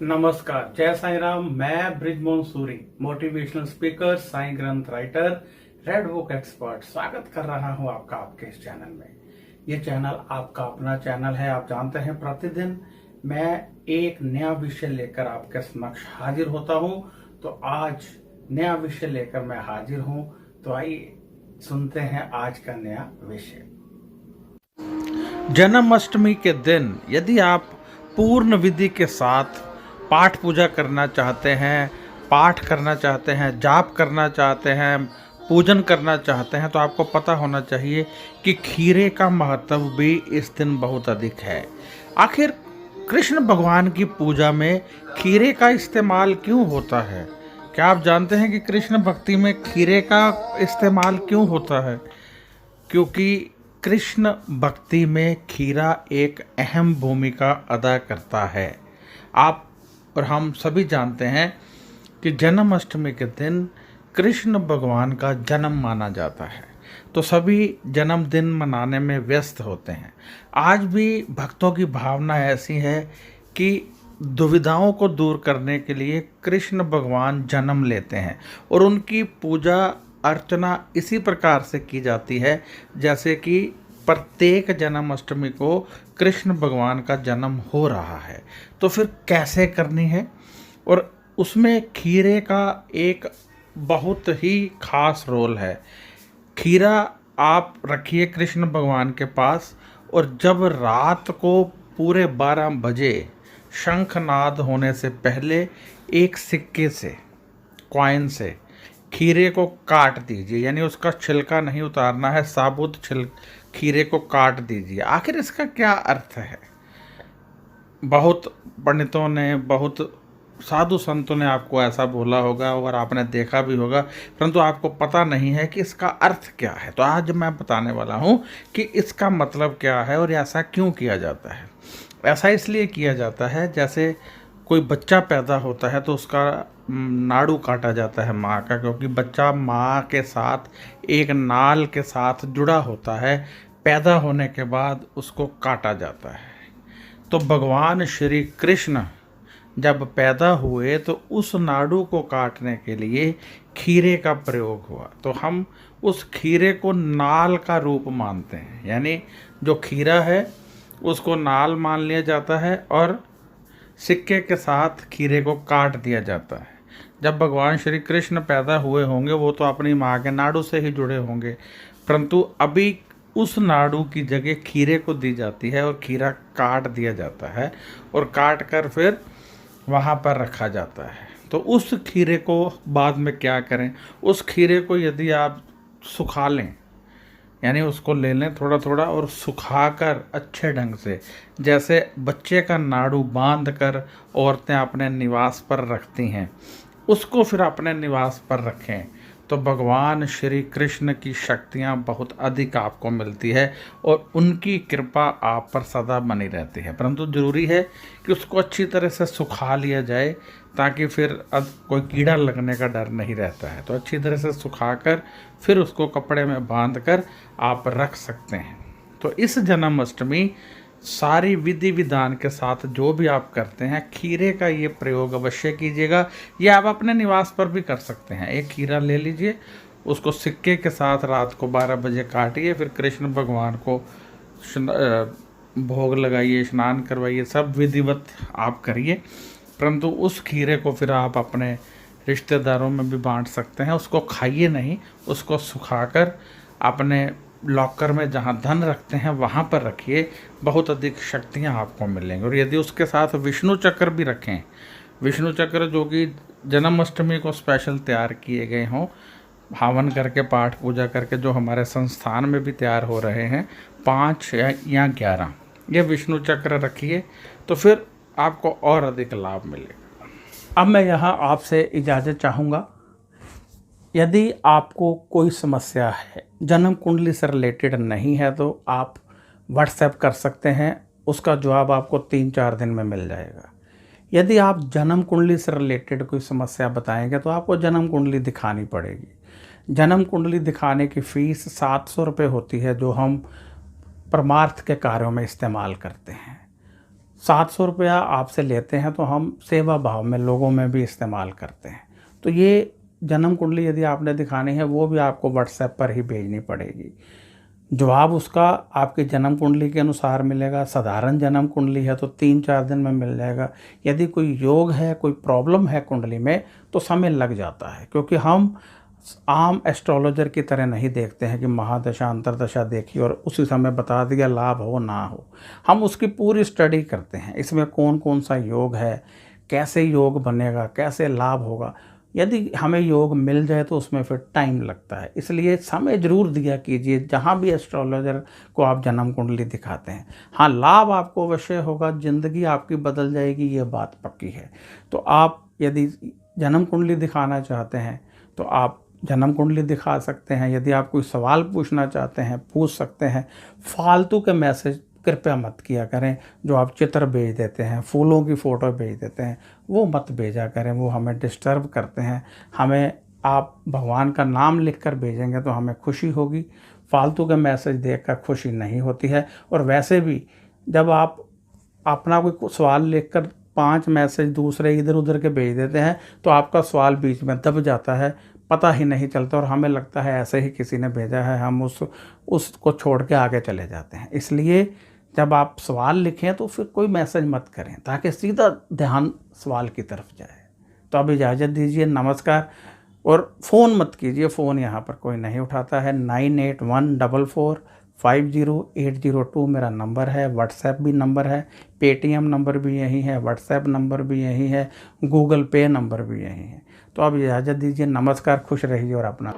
नमस्कार, जय साईं राम। मैं ब्रिजमोहन सूरी, मोटिवेशनल स्पीकर, साईं ग्रंथ राइटर, रेड बुक एक्सपर्ट, स्वागत कर रहा हूं आपका आपके इस चैनल में। ये चैनल आपका अपना चैनल है। आप जानते हैं प्रतिदिन मैं एक नया विषय लेकर आपके समक्ष हाजिर होता हूं। तो आज नया विषय लेकर मैं हाजिर हूं। तो आइए सुनते हैं आज का नया विषय। जन्माष्टमी के दिन यदि आप पूर्ण विधि के साथ पाठ पूजा करना चाहते हैं, पाठ करना चाहते हैं, जाप करना चाहते हैं, पूजन करना चाहते हैं, तो आपको पता होना चाहिए कि खीरे का महत्व भी इस दिन बहुत अधिक है। आखिर कृष्ण भगवान की पूजा में खीरे का इस्तेमाल क्यों होता है? क्या आप जानते हैं कि कृष्ण भक्ति में खीरे का इस्तेमाल क्यों होता है? क्योंकि कृष्ण भक्ति में खीरा एक अहम भूमिका अदा करता है। आप और हम सभी जानते हैं कि जन्माष्टमी के दिन कृष्ण भगवान का जन्म माना जाता है, तो सभी जन्मदिन मनाने में व्यस्त होते हैं। आज भी भक्तों की भावना ऐसी है कि दुविधाओं को दूर करने के लिए कृष्ण भगवान जन्म लेते हैं और उनकी पूजा अर्चना इसी प्रकार से की जाती है जैसे कि प्रत्येक जन्माष्टमी को कृष्ण भगवान का जन्म हो रहा है। तो फिर कैसे करनी है? और उसमें खीरे का एक बहुत ही खास रोल है। खीरा आप रखिए कृष्ण भगवान के पास, और जब रात को पूरे 12 बजे शंखनाद होने से पहले एक सिक्के से, कॉइन से खीरे को काट दीजिए। यानी उसका छिलका नहीं उतारना है, साबुत खीरे को काट दीजिए। आखिर इसका क्या अर्थ है? बहुत पंडितों ने, बहुत साधु संतों ने आपको ऐसा बोला होगा और आपने देखा भी होगा, परंतु आपको पता नहीं है कि इसका अर्थ क्या है। तो आज मैं बताने वाला हूँ कि इसका मतलब क्या है और ऐसा क्यों किया जाता है। ऐसा इसलिए किया जाता है, जैसे कोई बच्चा पैदा होता है तो उसका नाड़ू काटा जाता है माँ का, क्योंकि बच्चा माँ के साथ एक नाल के साथ जुड़ा होता है। पैदा होने के बाद उसको काटा जाता है। तो भगवान श्री कृष्ण जब पैदा हुए तो उस नाड़ू को काटने के लिए खीरे का प्रयोग हुआ। तो हम उस खीरे को नाल का रूप मानते हैं। यानी जो खीरा है उसको नाल मान लिया जाता है और सिक्के के साथ खीरे को काट दिया जाता है। जब भगवान श्री कृष्ण पैदा हुए होंगे वो तो अपनी माँ के नाड़ू से ही जुड़े होंगे, परंतु अभी उस नाड़ू की जगह खीरे को दी जाती है और खीरा काट दिया जाता है और काट कर फिर वहाँ पर रखा जाता है। तो उस खीरे को बाद में क्या करें? उस खीरे को यदि आप सुखा लें, यानी उसको ले लें थोड़ा थोड़ा और सुखाकर अच्छे ढंग से, जैसे बच्चे का नाड़ू बांध कर औरतें अपने निवास पर रखती हैं, उसको फिर अपने निवास पर रखें, तो भगवान श्री कृष्ण की शक्तियाँ बहुत अधिक आपको मिलती है और उनकी कृपा आप पर सदा बनी रहती है। परंतु ज़रूरी है कि उसको अच्छी तरह से सुखा लिया जाए, ताकि फिर अब कोई कीड़ा लगने का डर नहीं रहता है। तो अच्छी तरह से सुखाकर फिर उसको कपड़े में बांध कर आप रख सकते हैं। तो इस जन्माष्टमी सारी विधि विधान के साथ जो भी आप करते हैं, खीरे का ये प्रयोग अवश्य कीजिएगा। ये आप अपने निवास पर भी कर सकते हैं। एक खीरा ले लीजिए, उसको सिक्के के साथ रात को 12 बजे काटिए, फिर कृष्ण भगवान को भोग लगाइए, स्नान करवाइए, सब विधिवत आप करिए। परंतु उस खीरे को फिर आप अपने रिश्तेदारों में भी बांट सकते हैं। उसको खाइए नहीं, उसको सुखाकर अपने लॉकर में जहाँ धन रखते हैं वहाँ पर रखिए। बहुत अधिक शक्तियाँ आपको मिलेंगी। और यदि उसके साथ विष्णु चक्र भी रखें, विष्णु चक्र जो कि जन्माष्टमी को स्पेशल तैयार किए गए हों, हवन करके, पाठ पूजा करके, जो हमारे संस्थान में भी तैयार हो रहे हैं, 5 या 11 ये विष्णु चक्र रखिए, तो फिर आपको और अधिक लाभ मिलेगा। अब मैं यहाँ आपसे इजाज़त चाहूँगा। यदि आपको कोई समस्या है, जन्म कुंडली से रिलेटेड नहीं है, तो आप व्हाट्सएप कर सकते हैं, उसका जवाब आपको 3-4 दिन में मिल जाएगा। यदि आप जन्म कुंडली से रिलेटेड कोई समस्या बताएंगे तो आपको जन्म कुंडली दिखानी पड़ेगी। जन्म कुंडली दिखाने की फ़ीस 700 रुपये होती है, जो हम परमार्थ के कार्यों में इस्तेमाल करते हैं। 700 रुपया आपसे लेते हैं तो हम सेवा भाव में लोगों में भी इस्तेमाल करते हैं। तो ये जन्म कुंडली यदि आपने दिखानी है वो भी आपको व्हाट्सएप पर ही भेजनी पड़ेगी। जवाब उसका आपकी जन्म कुंडली के अनुसार मिलेगा। साधारण जन्म कुंडली है तो 3-4 दिन में मिल जाएगा। यदि कोई योग है, कोई प्रॉब्लम है कुंडली में तो समय लग जाता है, क्योंकि हम आम एस्ट्रोलॉजर की तरह नहीं देखते हैं कि महादशा अंतरदशा देखी और उसी समय बता दिया लाभ हो ना हो। हम उसकी पूरी स्टडी करते हैं, इसमें कौन कौन सा योग है, कैसे योग बनेगा, कैसे लाभ होगा। यदि हमें योग मिल जाए तो उसमें फिर टाइम लगता है, इसलिए समय ज़रूर दिया कीजिए जहाँ भी एस्ट्रोलॉजर को आप जन्म कुंडली दिखाते हैं। हाँ, लाभ आपको अवश्य होगा, ज़िंदगी आपकी बदल जाएगी, ये बात पक्की है। तो आप यदि जन्म कुंडली दिखाना चाहते हैं तो आप जन्म कुंडली दिखा सकते हैं। यदि आप कोई सवाल पूछना चाहते हैं पूछ सकते हैं। फालतू के मैसेज कृपया मत किया करें। जो आप चित्र भेज देते हैं, फूलों की फ़ोटो भेज देते हैं, वो मत भेजा करें, वो हमें डिस्टर्ब करते हैं। हमें आप भगवान का नाम लिखकर भेजेंगे तो हमें खुशी होगी। फालतू के मैसेज देखकर खुशी नहीं होती है। और वैसे भी जब आप अपना कोई सवाल लिखकर 5 मैसेज दूसरे इधर उधर के भेज देते हैं तो आपका सवाल बीच में दब जाता है, पता ही नहीं चलता और हमें लगता है ऐसे ही किसी ने भेजा है, हम उसको छोड़ के आगे चले जाते हैं। इसलिए जब आप सवाल लिखें तो फिर कोई मैसेज मत करें ताकि सीधा ध्यान सवाल की तरफ जाए। तो अब इजाज़त दीजिए, नमस्कार। और फ़ोन मत कीजिए, फ़ोन यहाँ पर कोई नहीं उठाता है। 9814450802 मेरा नंबर है। व्हाट्सएप भी नंबर है, पेटीएम नंबर भी यही है, व्हाट्सएप नंबर भी यही है, गूगल पे नंबर भी यही है। तो अब इजाज़त दीजिए, नमस्कार, खुश रहिए और अपना